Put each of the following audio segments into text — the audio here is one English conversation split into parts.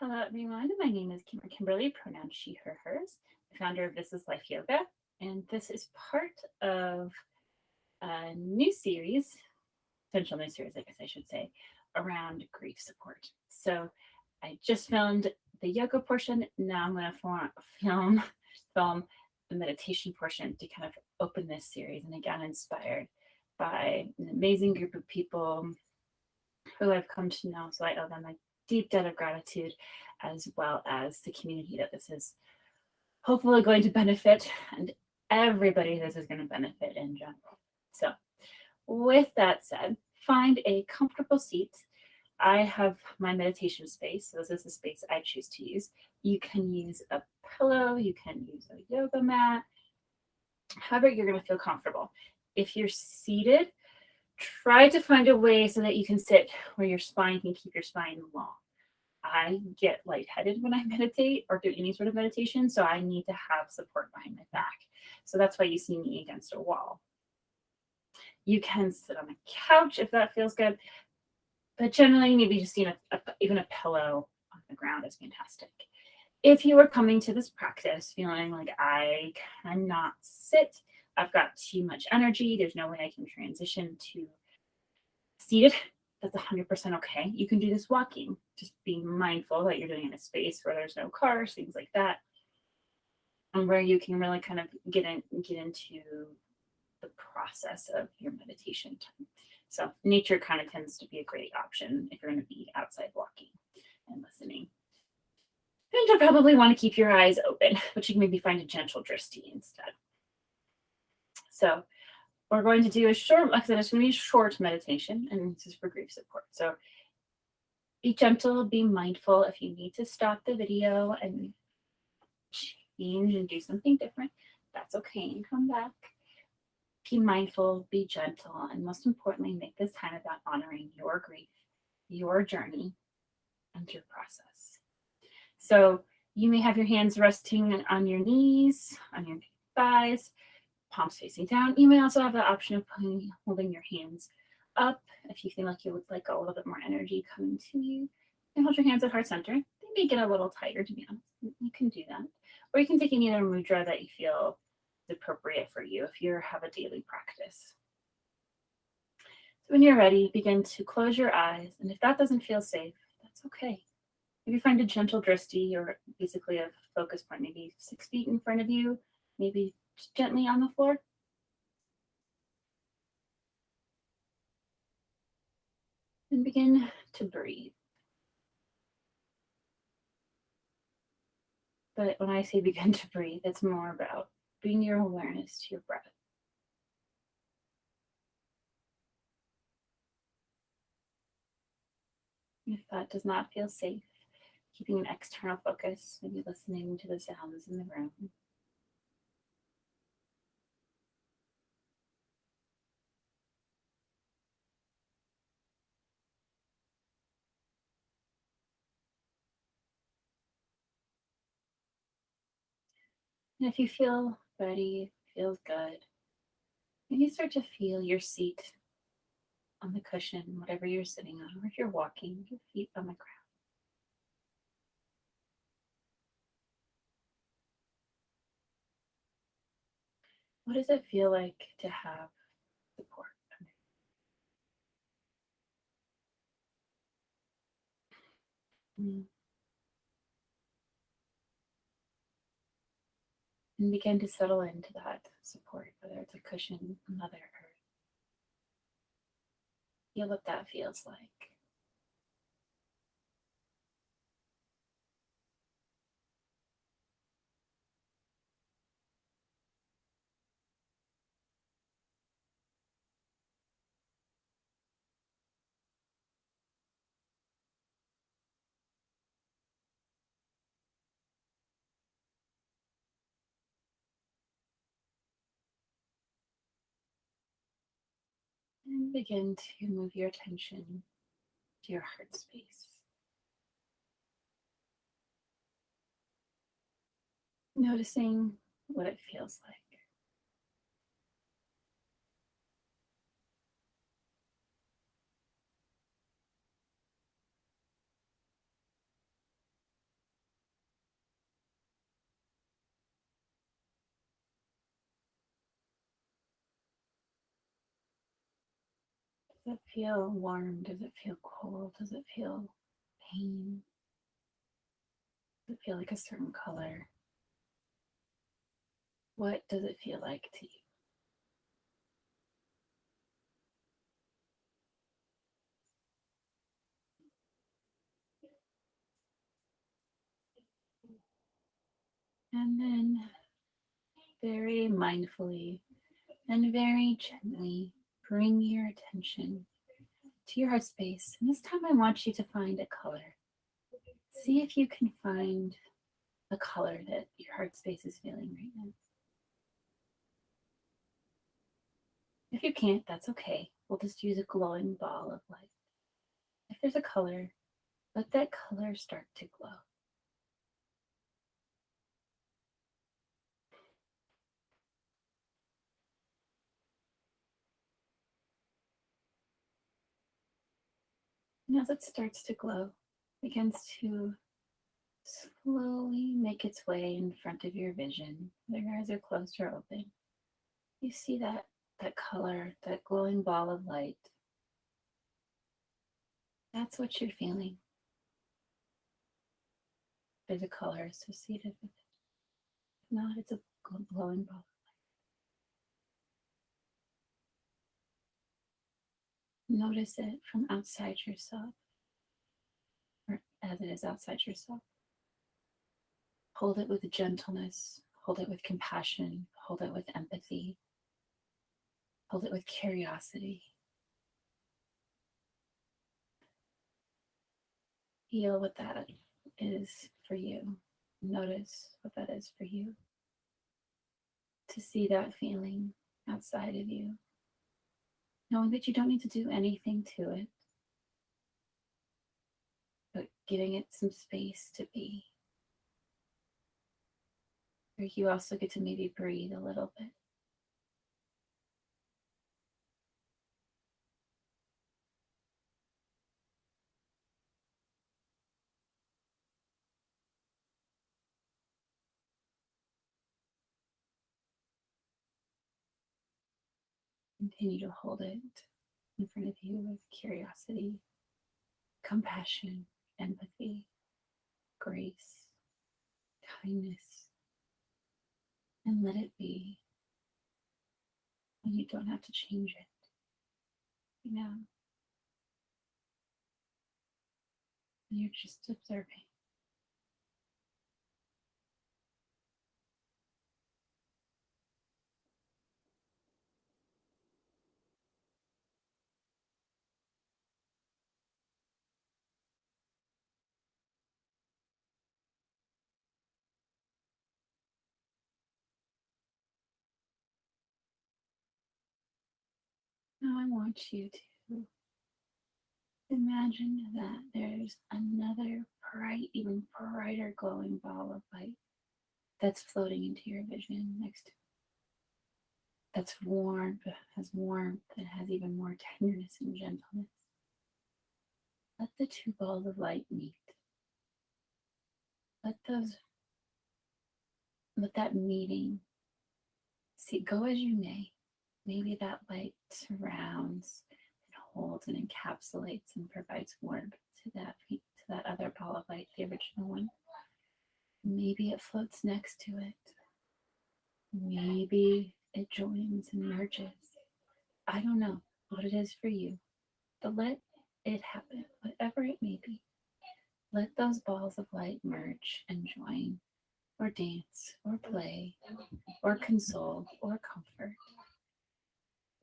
Hello, everyone. My name is Kimberly, pronouns she, her, hers, the founder of This is Life Yoga. And this is part of a new series, potential new series, I guess I should say, around grief support. So I just filmed the yoga portion. Now I'm going to film the meditation portion to kind of open this series. And again, inspired by an amazing group of people who I've come to know. So I owe them a deep debt of gratitude, as well as the community that this is hopefully going to benefit, and everybody this is going to benefit in general. So, with that said, find a comfortable seat. I have my meditation space, so this is the space I choose to use. You can use a pillow, you can use a yoga mat, however, you're going to feel comfortable. If you're seated, try to find a way so that you can sit where your spine can keep your spine long. I get lightheaded when I meditate or do any sort of meditation, so I need to have support behind my back. So that's why you see me against a wall. You can sit on a couch if that feels good, but generally, maybe just even a pillow on the ground is fantastic. If you are coming to this practice feeling like I cannot sit, I've got too much energy, there's no way I can transition to seated, that's 100% okay. You can do this walking, just being mindful that you're doing it in a space where there's no cars, things like that, and where you can really kind of get into the process of your meditation time. So nature kind of tends to be a great option if you're going to be outside walking and listening. And you'll probably want to keep your eyes open, but you can maybe find a gentle drishti instead. So we're going to do a short, like I said, it's going to be a short meditation, and this is for grief support. So be gentle, be mindful. If you need to stop the video and change and do something different, that's okay, and come back. Be mindful, be gentle, and most importantly, make this time about honoring your grief, your journey, and your process. So you may have your hands resting on your knees, on your thighs, palms facing down. You may also have the option of holding your hands up if you feel like you would like a little bit more energy coming to you. And hold your hands at heart center. They may get a little tighter, to be honest. You can do that. Or you can take any other mudra that you feel is appropriate for you if you have a daily practice. So when you're ready, begin to close your eyes. And if that doesn't feel safe, that's okay. Maybe find a gentle drishti, or basically a focus point, maybe 6 feet in front of you, maybe gently on the floor. And begin to breathe. But when I say begin to breathe, it's more about bringing your awareness to your breath. If that does not feel safe, keeping an external focus, maybe listening to the sounds in the room. And if you feel ready, feels good, maybe start to feel your seat on the cushion, whatever you're sitting on, or if you're walking, your feet on the ground. What does it feel like to have support? Mm. And begin to settle into that support, whether it's a cushion, Mother Earth. Feel what that feels like. And begin to move your attention to your heart space. Noticing what it feels like. Does it feel warm? Does it feel cold? Does it feel pain? Does it feel like a certain color? What does it feel like to you? And then very mindfully and very gently bring your attention to your heart space. And this time I want you to find a color. See if you can find a color that your heart space is feeling right now. If you can't, that's okay. We'll just use a glowing ball of light. If there's a color, let that color start to glow. And as it starts to glow, it begins to slowly make its way in front of your vision. Whether your eyes are closed or open, you see that color, that glowing ball of light. That's what you're feeling. There's a color associated with it. If not, it's a glowing ball. Notice it from outside yourself, or as it is outside yourself. Hold it with gentleness, hold it with compassion, hold it with empathy, hold it with curiosity. Feel what that is for you. Notice what that is for you. To see that feeling outside of you, knowing that you don't need to do anything to it, but giving it some space to be. Or you also get to maybe breathe a little bit. Continue to hold it in front of you with curiosity, compassion, empathy, grace, kindness, and let it be. And you don't have to change it. You know, you're just observing. Now I want you to imagine that there's another bright, even brighter glowing ball of light that's floating into your vision next to, that's warm, has warmth, and has even more tenderness and gentleness. Let the two balls of light meet. Let those let that meeting see go as you may. Maybe that light surrounds and holds and encapsulates and provides warmth to that other ball of light, the original one. Maybe it floats next to it. Maybe it joins and merges. I don't know what it is for you, but let it happen, whatever it may be. Let those balls of light merge and join, or dance, or play, or console, or comfort,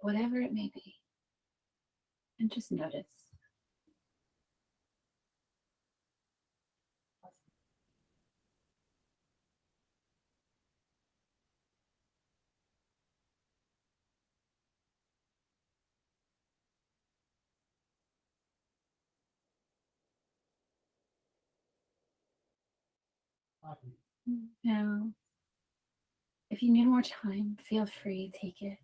whatever it may be. And just notice. Now, if you need more time, feel free, take it.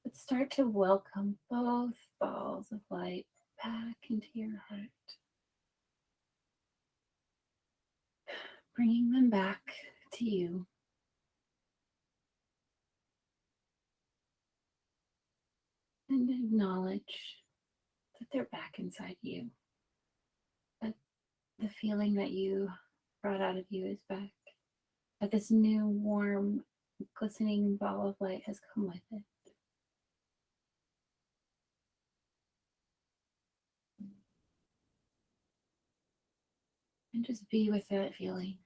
But start to welcome both balls of light back into your heart, bringing them back to you. And acknowledge they're back inside you. That the feeling that you brought out of you is back. That this new, warm, glistening ball of light has come with it. And just be with that feeling,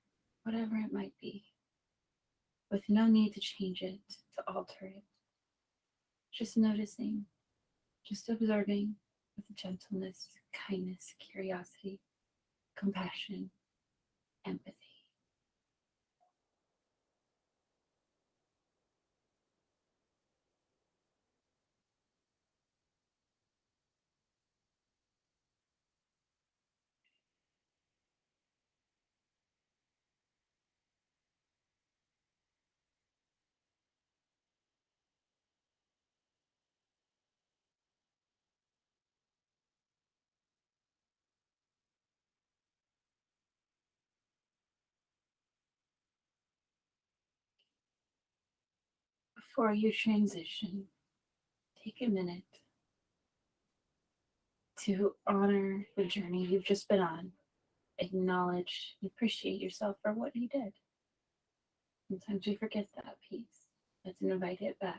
whatever it might be, with no need to change it, to alter it. Just noticing, just observing with gentleness, kindness, curiosity, compassion, empathy. Before you transition, take a minute to honor the journey you've just been on. Acknowledge and appreciate yourself for what you did. Sometimes we forget that piece. Let's invite it back.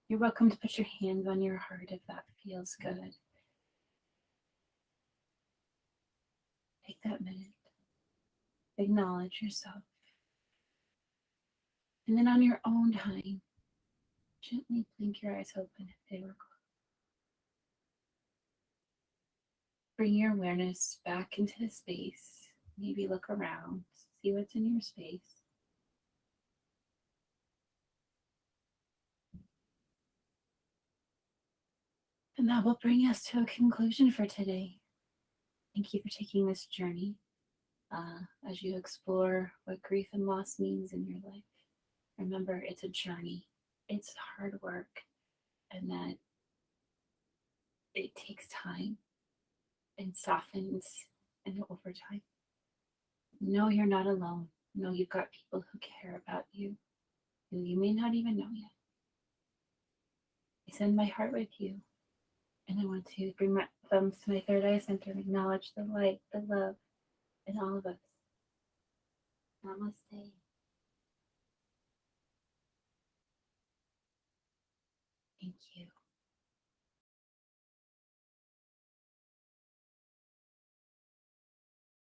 You're welcome to put your hands on your heart if that feels good. Take that minute. Acknowledge yourself. And then on your own time, gently blink your eyes open if they were closed. Bring your awareness back into the space. Maybe look around, see what's in your space. And that will bring us to a conclusion for today. Thank you for taking this journey as you explore what grief and loss means in your life. Remember, it's a journey, it's hard work, and that it takes time and softens and over time. No, you're not alone. No, you've got people who care about you, who you may not even know yet. I send my heart with you, and I want to bring my thumbs to my third eye center and acknowledge the light, the love in all of us. Namaste.